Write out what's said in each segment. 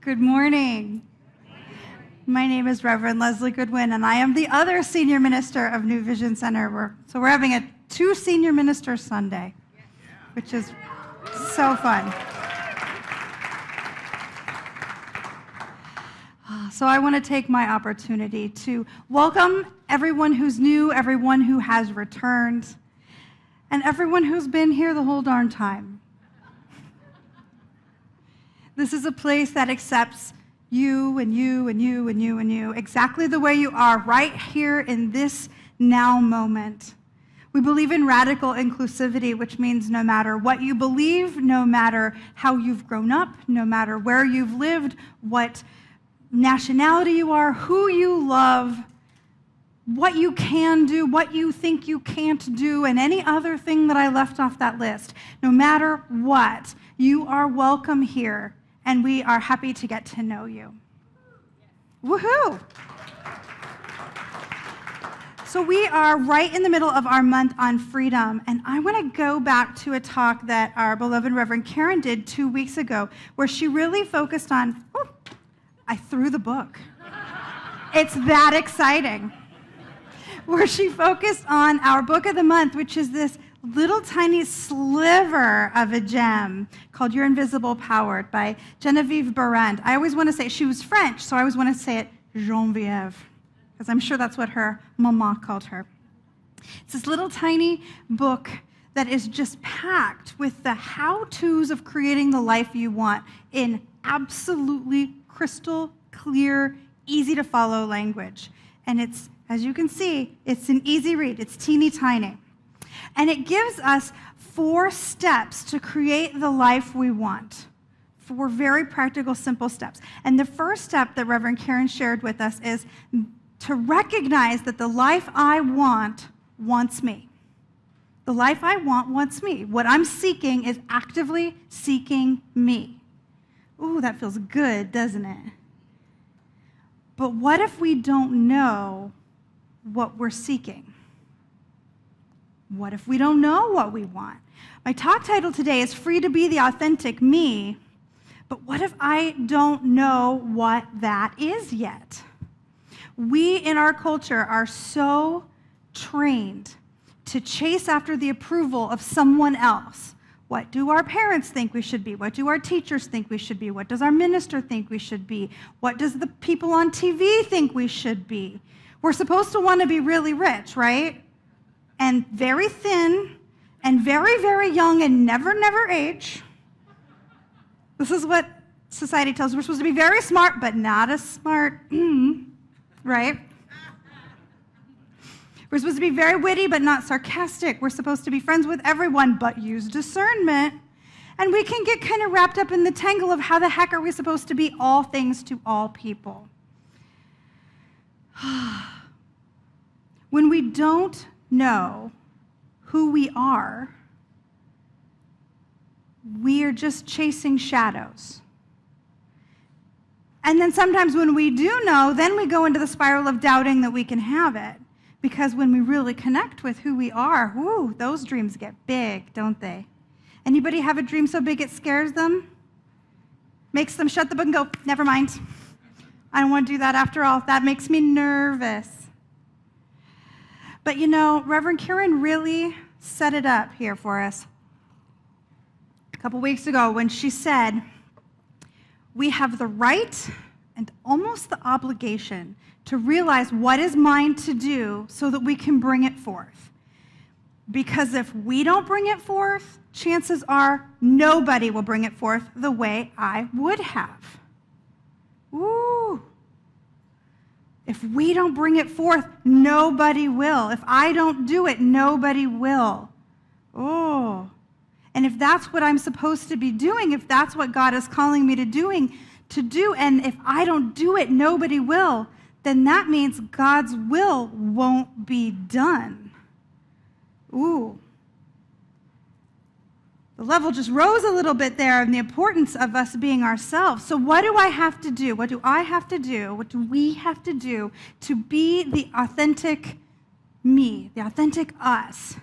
Good morning. My name is Reverend Lezli Goodwin, and I am the other senior minister of New Vision Center. So we're having a 2 senior minister Sunday, which is so fun. So I want to take my opportunity to welcome everyone who's new, everyone who has returned, and everyone who's been here the whole darn time. This is a place that accepts you and you and you and you and you exactly the way you are right here in this now moment. We believe in radical inclusivity, which means no matter what you believe, no matter how you've grown up, no matter where you've lived, what nationality you are, who you love, what you can do, what you think you can't do, and any other thing that I left off that list. No matter what, you are welcome here, and we are happy to get to know you. Woohoo! So we are right in the middle of our month on freedom, and I want to go back to a talk that our beloved Reverend Karen did 2 weeks ago, where she really focused on, I threw the book. It's that exciting. Where she focused on our book of the month, which is this little tiny sliver of a gem called Your Invisible Power by Genevieve Behrend. I always want to say, she was French, so I always want to say it Genevieve, because I'm sure that's what her mama called her. It's this little tiny book that is just packed with the how-tos of creating the life you want in absolutely crystal clear, easy to follow language. And it's, as you can see, it's an easy read. It's teeny tiny. And it gives us 4 steps to create the life we want. 4 very practical, simple steps. And the first step that Reverend Karen shared with us is to recognize that the life I want wants me. The life I want wants me. What I'm seeking is actively seeking me. Ooh, that feels good, doesn't it? But what if we don't know what we're seeking? What if we don't know what we want? My talk title today is Free to Be the Authentic Me, but what if I don't know what that is yet? We in our culture are so trained to chase after the approval of someone else. What do our parents think we should be? What do our teachers think we should be? What does our minister think we should be? What does the people on TV think we should be? We're supposed to want to be really rich, right? And very thin, and very, very young, and never, never age. This is what society tells us. We're supposed to be very smart, but not as smart, right? We're supposed to be very witty, but not sarcastic. We're supposed to be friends with everyone, but use discernment. And we can get kind of wrapped up in the tangle of how the heck are we supposed to be all things to all people. When we don't know who we are, we are just chasing shadows. And then sometimes when we do know, then we go into the spiral of doubting that we can have it. Because when we really connect with who we are, whoo, those dreams get big, don't they? Anybody have a dream so big it scares them? Makes them shut the book and go, never mind. I don't want to do that after all. That makes me nervous. But you know, Reverend Karen really set it up here for us a couple weeks ago when she said, we have the right and almost the obligation to realize what is mine to do so that we can bring it forth. Because if we don't bring it forth, chances are nobody will bring it forth the way I would have. Ooh. If we don't bring it forth, nobody will. If I don't do it, nobody will. Oh. And if that's what I'm supposed to be doing, if that's what God is calling me to do, and if I don't do it, nobody will, then that means God's will won't be done. Ooh. The level just rose a little bit there in the importance of us being ourselves. So what do I have to do? What do I have to do? What do we have to do to be the authentic me, the authentic us?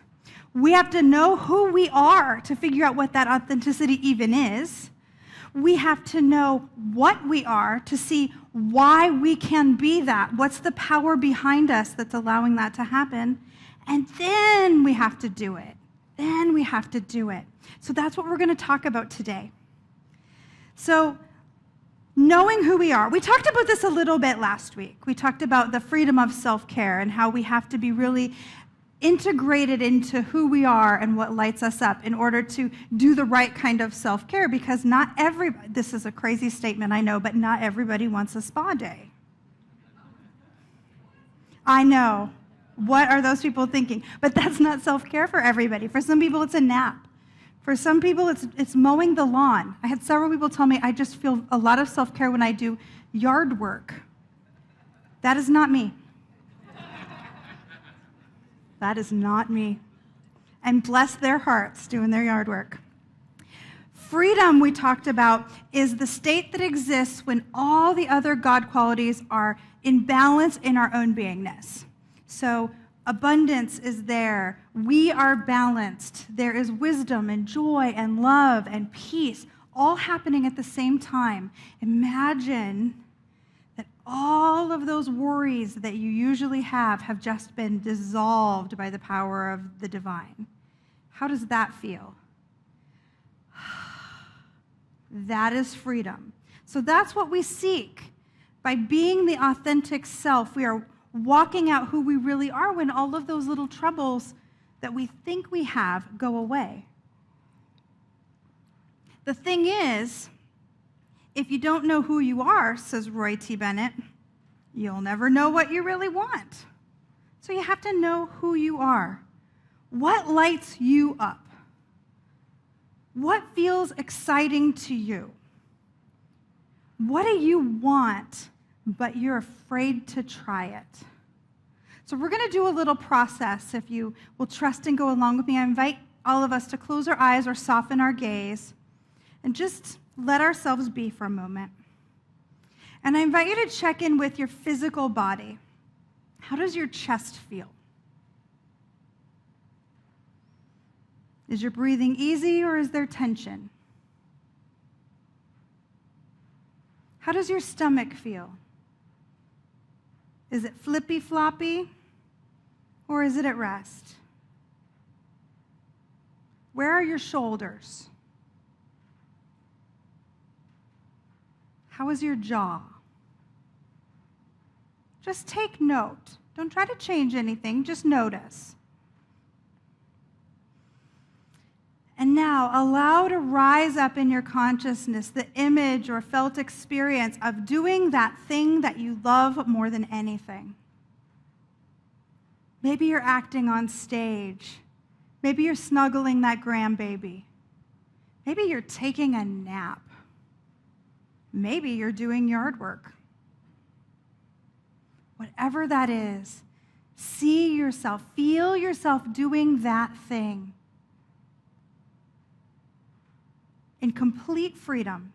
We have to know who we are to figure out what that authenticity even is. We have to know what we are to see why we can be that. What's the power behind us that's allowing that to happen? And then we have to do it. Then we have to do it. So that's what we're going to talk about today. So knowing who we are. We talked about this a little bit last week. We talked about the freedom of self-care and how we have to be really integrated into who we are and what lights us up in order to do the right kind of self-care, because not everybody, this is a crazy statement, I know, but not everybody wants a spa day. I know. What are those people thinking? But that's not self-care for everybody. For some people, it's a nap. For some people, it's mowing the lawn. I had several people tell me, I just feel a lot of self-care when I do yard work. That is not me. That is not me. And bless their hearts doing their yard work. Freedom, we talked about, is the state that exists when all the other God qualities are in balance in our own beingness. So abundance is there. We are balanced. There is wisdom and joy and love and peace all happening at the same time. Imagine that all of those worries that you usually have just been dissolved by the power of the divine. How does that feel? That is freedom. So that's what we seek. By being the authentic self, we are walking out who we really are when all of those little troubles that we think we have go away. The thing is, if you don't know who you are, says Roy T. Bennett, you'll never know what you really want. So you have to know who you are. What lights you up? What feels exciting to you? What do you want, but you're afraid to try it? So we're going to do a little process. If you will trust and go along with me, I invite all of us to close our eyes or soften our gaze and just let ourselves be for a moment. And I invite you to check in with your physical body. How does your chest feel? Is your breathing easy or is there tension? How does your stomach feel? Is it flippy-floppy or is it at rest? Where are your shoulders? How is your jaw? Just take note. Don't try to change anything, just notice. And now, allow to rise up in your consciousness the image or felt experience of doing that thing that you love more than anything. Maybe you're acting on stage. Maybe you're snuggling that grandbaby. Maybe you're taking a nap. Maybe you're doing yard work. Whatever that is, see yourself, feel yourself doing that thing in complete freedom.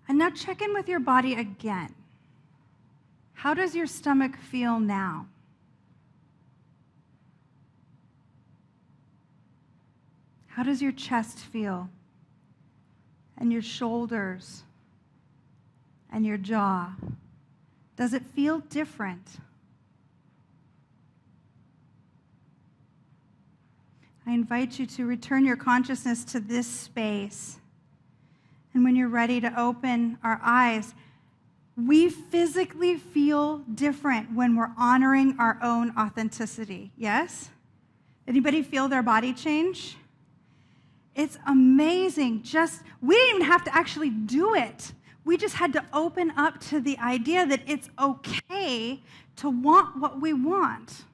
And now check in with your body again. How does your stomach feel now? How does your chest feel? And your shoulders? And your jaw? Does it feel different? I invite you to return your consciousness to this space. And when you're ready to open our eyes, we physically feel different when we're honoring our own authenticity. Yes? Anybody feel their body change? It's amazing. We didn't even have to actually do it. We just had to open up to the idea that it's okay to want what we want.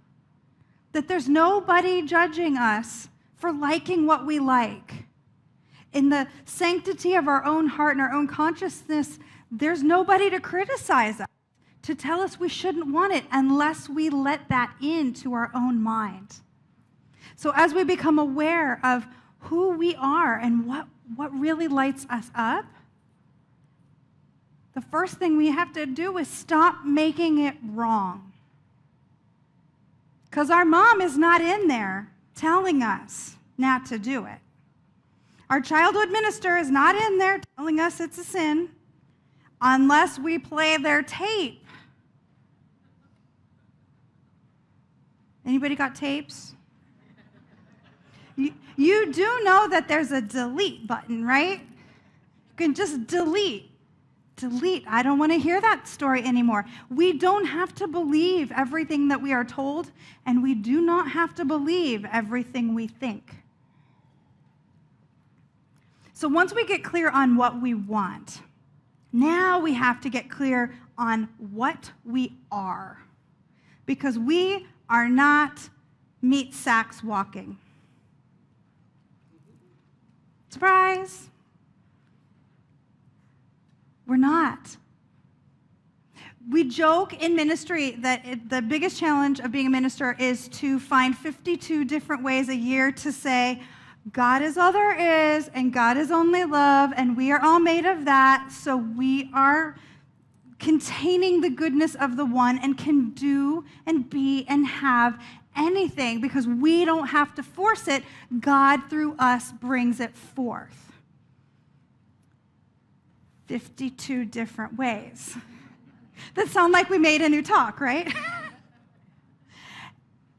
That there's nobody judging us for liking what we like. In the sanctity of our own heart and our own consciousness, there's nobody to criticize us, to tell us we shouldn't want it unless we let that into our own mind. So as we become aware of who we are and what really lights us up, the first thing we have to do is stop making it wrong. Because our mom is not in there telling us not to do it. Our childhood minister is not in there telling us it's a sin unless we play their tape. Anybody got tapes? You do know that there's a delete button, right? You can just delete. Delete. I don't want to hear that story anymore. We don't have to believe everything that we are told, and we do not have to believe everything we think. So once we get clear on what we want, now we have to get clear on what we are. Because we are not meat sacks walking. Surprise! We're not. We joke in ministry that the biggest challenge of being a minister is to find 52 different ways a year to say, God is all there is, and God is only love, and we are all made of that, so we are containing the goodness of the one and can do and be and have anything because we don't have to force it. God, through us, brings it forth. 52 different ways. That sound like we made a new talk, right?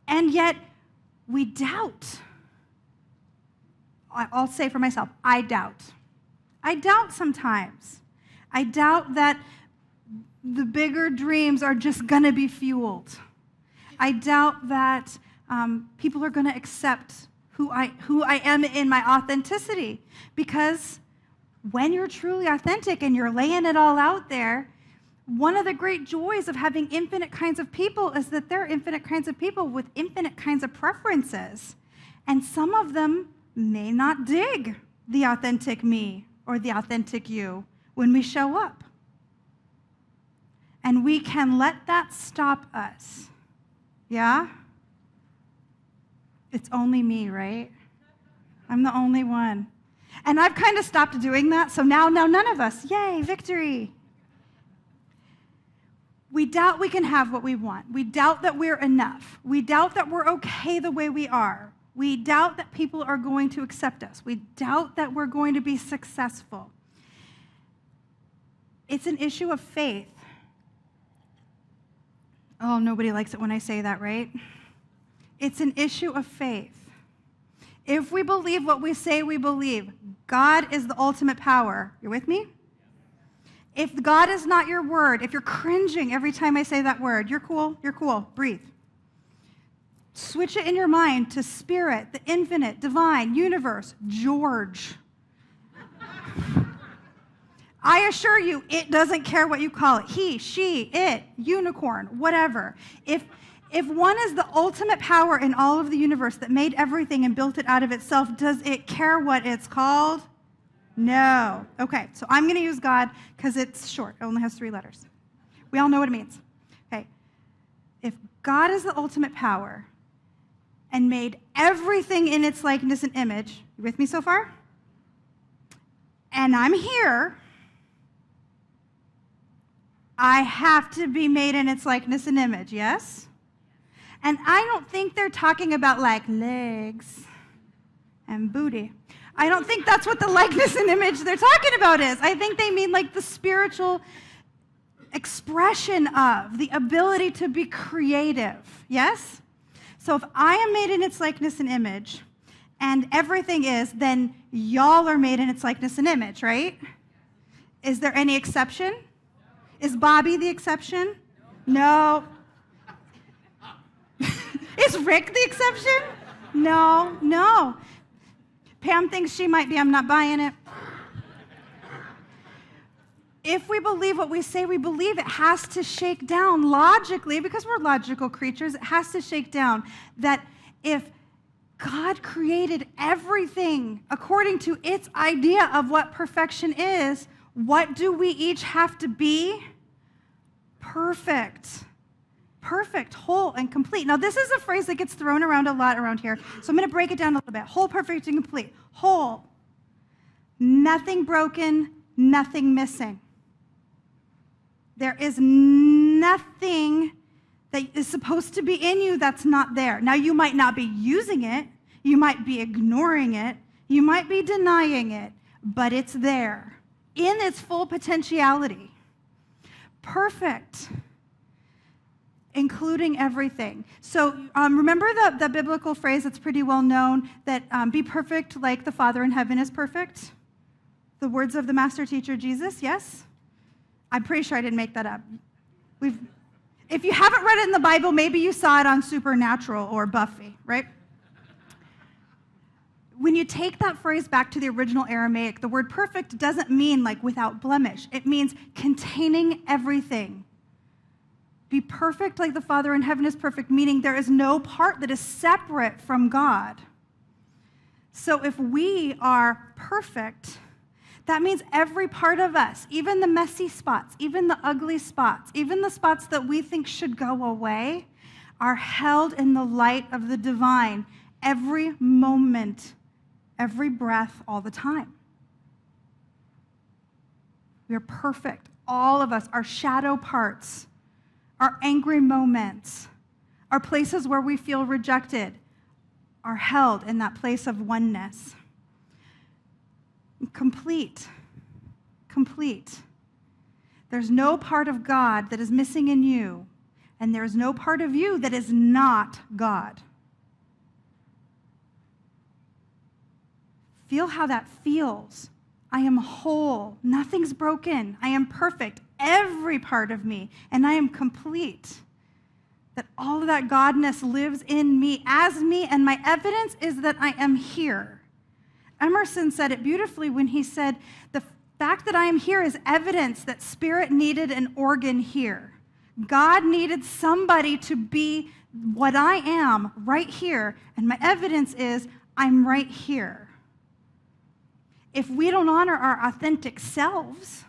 And yet, we doubt. I'll say for myself, I doubt. I doubt sometimes. I doubt that the bigger dreams are just going to be fueled. I doubt that people are going to accept who I am in my authenticity, because when you're truly authentic and you're laying it all out there, one of the great joys of having infinite kinds of people is that they're infinite kinds of people with infinite kinds of preferences. And some of them may not dig the authentic me or the authentic you when we show up. And we can let that stop us. Yeah? It's only me, right? I'm the only one. And I've kind of stopped doing that, so now none of us. Yay, victory. We doubt we can have what we want. We doubt that we're enough. We doubt that we're okay the way we are. We doubt that people are going to accept us. We doubt that we're going to be successful. It's an issue of faith. Oh, nobody likes it when I say that, right? It's an issue of faith. If we believe what we say we believe, God is the ultimate power. You're with me? If God is not your word, if you're cringing every time I say that word, you're cool, breathe. Switch it in your mind to spirit, the infinite, divine, universe, George. I assure you, it doesn't care what you call it. He, she, it, unicorn, whatever. If one is the ultimate power in all of the universe that made everything and built it out of itself, does it care what it's called? No. Okay, so I'm going to use God because it's short. It only has 3 letters. We all know what it means. Okay. If God is the ultimate power and made everything in its likeness and image, you with me so far? And I'm here, I have to be made in its likeness and image, yes? And I don't think they're talking about like legs and booty. I don't think that's what the likeness and image they're talking about is. I think they mean like the spiritual expression of, the ability to be creative, yes? So if I am made in its likeness and image, and everything is, then y'all are made in its likeness and image, right? Is there any exception? Is Bobby the exception? No. Is Rick the exception? No. Pam thinks she might be. I'm not buying it. If we believe what we say we believe, it has to shake down logically, because we're logical creatures, it has to shake down that if God created everything according to its idea of what perfection is, what do we each have to be? Perfect. Perfect, whole, and complete. Now, this is a phrase that gets thrown around a lot around here, so I'm going to break it down a little bit. Whole, perfect, and complete. Whole. Nothing broken, nothing missing. There is nothing that is supposed to be in you that's not there. Now, you might not be using it. You might be ignoring it. You might be denying it, but it's there in its full potentiality. Perfect, including everything. So remember the biblical phrase that's pretty well known, that be perfect like the Father in heaven is perfect? The words of the master teacher Jesus, yes? I'm pretty sure I didn't make that up. If you haven't read it in the Bible, maybe you saw it on Supernatural or Buffy, right? When you take that phrase back to the original Aramaic, the word perfect doesn't mean like without blemish. It means containing everything. Be perfect like the Father in heaven is perfect, meaning there is no part that is separate from God. So if we are perfect, that means every part of us, even the messy spots, even the ugly spots, even the spots that we think should go away, are held in the light of the divine every moment, every breath, all the time. We are perfect. All of us, our shadow parts, our angry moments, our places where we feel rejected, are held in that place of oneness. Complete. There's no part of God that is missing in you, and there's no part of you that is not God. Feel how that feels. I am whole. Nothing's broken. I am perfect. Every part of me. And I am complete. That all of that godness lives in me as me, and my evidence is that I am here. Emerson said it beautifully when he said, the fact that I am here is evidence that spirit needed an organ here. God needed somebody to be what I am right here, and my evidence is I'm right here. If we don't honor our authentic selves,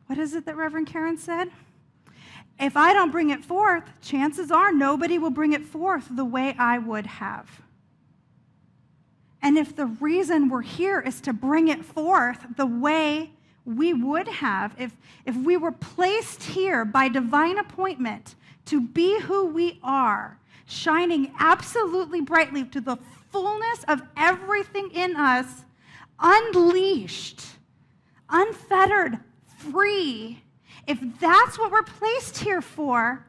what is it that Reverend Karen said? If I don't bring it forth, chances are nobody will bring it forth the way I would have. And if the reason we're here is to bring it forth the way we would have, if we were placed here by divine appointment to be who we are, shining absolutely brightly to the fullness of everything in us, unleashed, unfettered, free, if that's what we're placed here for,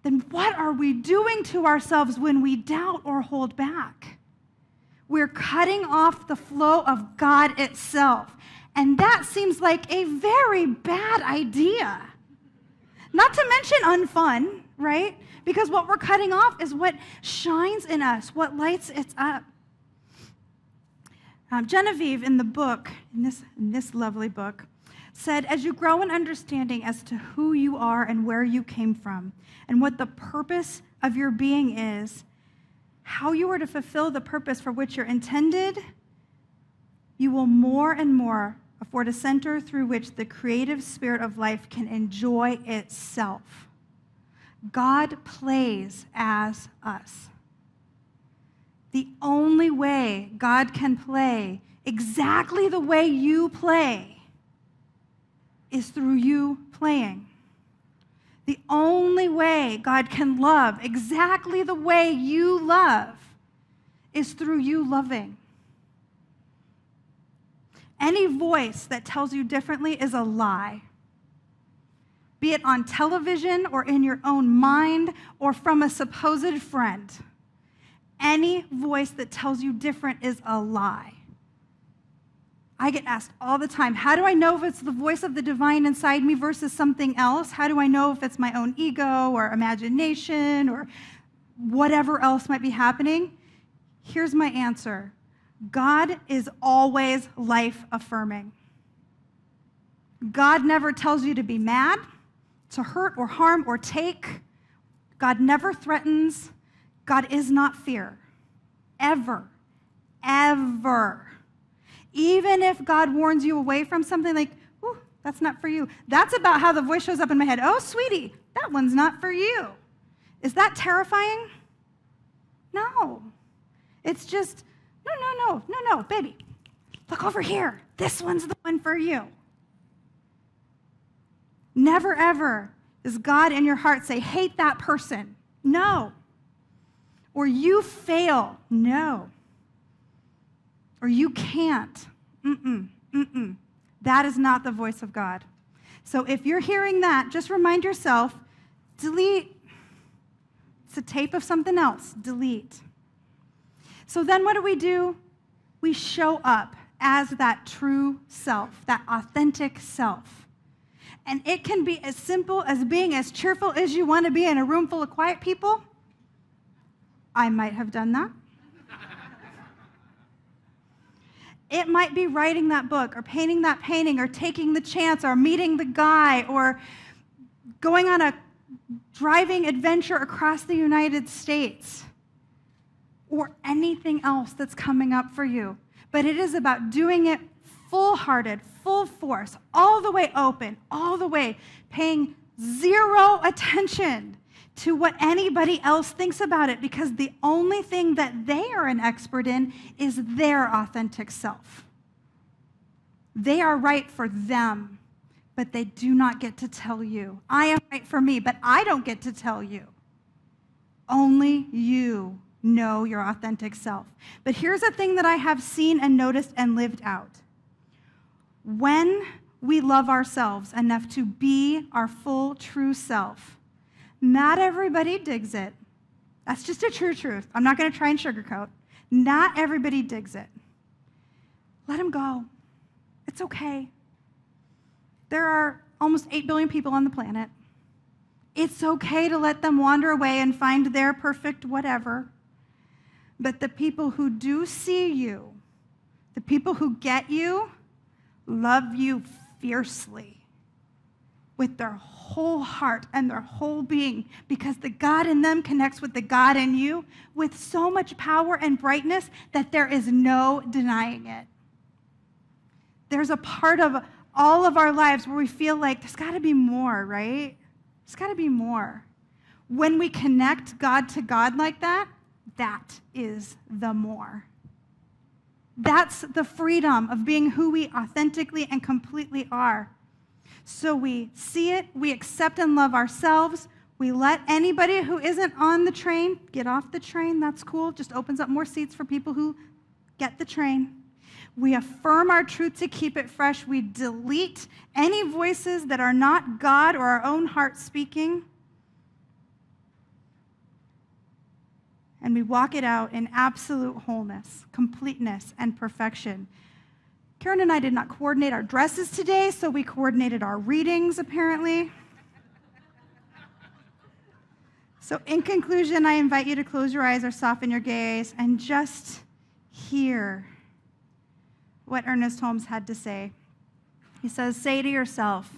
then what are we doing to ourselves when we doubt or hold back? We're cutting off the flow of God itself. And that seems like a very bad idea. Not to mention unfun, right? Because what we're cutting off is what shines in us, what lights it up. Genevieve in the book, in this lovely book, said, as you grow in understanding as to who you are and where you came from, and what the purpose of your being is, how you are to fulfill the purpose for which you're intended, you will more and more afford a center through which the creative spirit of life can enjoy itself. God plays as us. The only way God can play exactly the way you play is through you playing. The only way God can love exactly the way you love is through you loving. Any voice that tells you differently is a lie. Be it on television or in your own mind or from a supposed friend. Any voice that tells you different is a lie. I get asked all the time, how do I know if it's the voice of the divine inside me versus something else? How do I know if it's my own ego or imagination or whatever else might be happening? Here's my answer. God is always life-affirming. God never tells you to be mad, to hurt or harm or take. God never threatens. God is not fear. Ever. Ever. Even if God warns you away from something like, ooh, that's not for you. That's about how the voice shows up in my head. Oh, sweetie, that one's not for you. Is that terrifying? No. It's just, no, baby. Look over here. This one's the one for you. Never, ever does God in your heart say, hate that person. No. Or you fail. No. Or you can't. That is not the voice of God. So if you're hearing that, just remind yourself, delete. It's a tape of something else. Delete. So then what do? We show up as that true self, that authentic self. And it can be as simple as being as cheerful as you want to be in a room full of quiet people. I might have done that. It might be writing that book or painting that painting or taking the chance or meeting the guy or going on a driving adventure across the United States or anything else that's coming up for you. But it is about doing it full-hearted, full force, all the way open, all the way paying zero attention to what anybody else thinks about it, because the only thing that they are an expert in is their authentic self. They are right for them, but they do not get to tell you. I am right for me, but I don't get to tell you. Only you know your authentic self. But here's a thing that I have seen and noticed and lived out. When we love ourselves enough to be our full, true self, not everybody digs it. That's just a true truth. I'm not going to try and sugarcoat. Not everybody digs it. Let them go. It's okay. There are almost 8 billion people on the planet. It's okay to let them wander away and find their perfect whatever. But the people who do see you, the people who get you, love you fiercely with their whole heart and their whole being, because the God in them connects with the God in you with so much power and brightness that there is no denying it. There's a part of all of our lives where we feel like there's got to be more, right? There's got to be more. When we connect God to God like that, that is the more. That's the freedom of being who we authentically and completely are. So we see it, we accept and love ourselves, we let anybody who isn't on the train get off the train. That's cool, just opens up more seats for people who get the train. We affirm our truth to keep it fresh. We delete any voices that are not God or our own heart speaking. And we walk it out in absolute wholeness, completeness, and perfection. Karen and I did not coordinate our dresses today, so we coordinated our readings, apparently. So in conclusion, I invite you to close your eyes or soften your gaze and just hear what Ernest Holmes had to say. He says, say to yourself,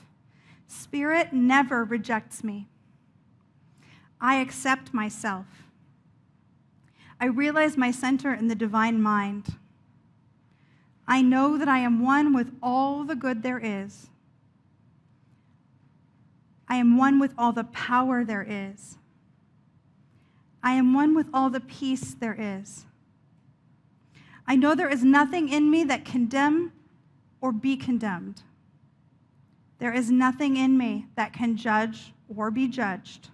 Spirit never rejects me. I accept myself. I realize my center in the divine mind. I know that I am one with all the good there is. I am one with all the power there is. I am one with all the peace there is. I know there is nothing in me that condemn or be condemned. There is nothing in me that can judge or be judged.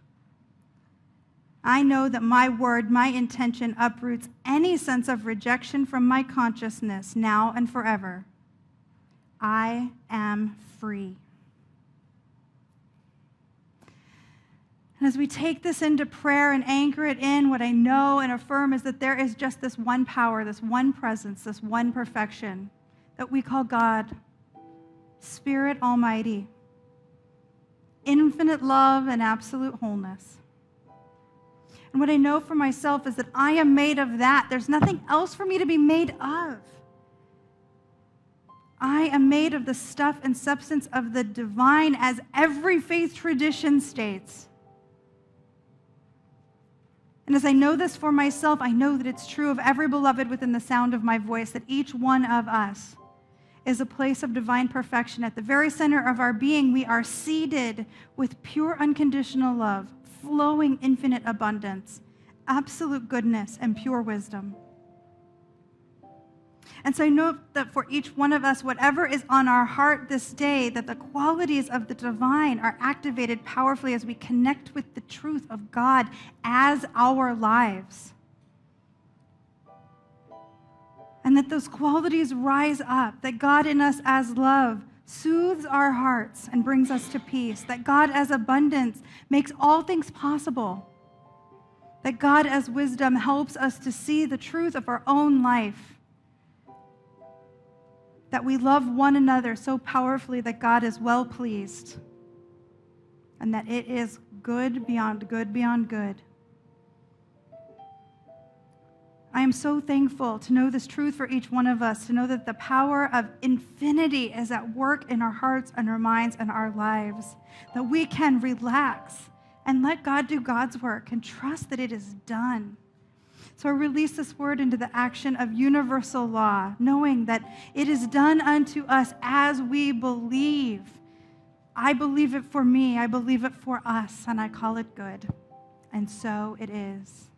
I know that my word, my intention uproots any sense of rejection from my consciousness now and forever. I am free. And as we take this into prayer and anchor it in, what I know and affirm is that there is just this one power, this one presence, this one perfection that we call God, Spirit Almighty, infinite love and absolute wholeness. And what I know for myself is that I am made of that. There's nothing else for me to be made of. I am made of the stuff and substance of the divine, as every faith tradition states. And as I know this for myself, I know that it's true of every beloved within the sound of my voice, that each one of us is a place of divine perfection. At the very center of our being, we are seated with pure unconditional love, flowing infinite abundance, absolute goodness, and pure wisdom. And so I know that for each one of us, whatever is on our heart this day, that the qualities of the divine are activated powerfully as we connect with the truth of God as our lives. And that those qualities rise up, that God in us as love soothes our hearts and brings us to peace, that God as abundance makes all things possible, that God as wisdom helps us to see the truth of our own life, that we love one another so powerfully that God is well pleased, and that it is good beyond good beyond good. I am so thankful to know this truth for each one of us, to know that the power of infinity is at work in our hearts and our minds and our lives, that we can relax and let God do God's work and trust that it is done. So I release this word into the action of universal law, knowing that it is done unto us as we believe. I believe it for me, I believe it for us, and I call it good. And so it is.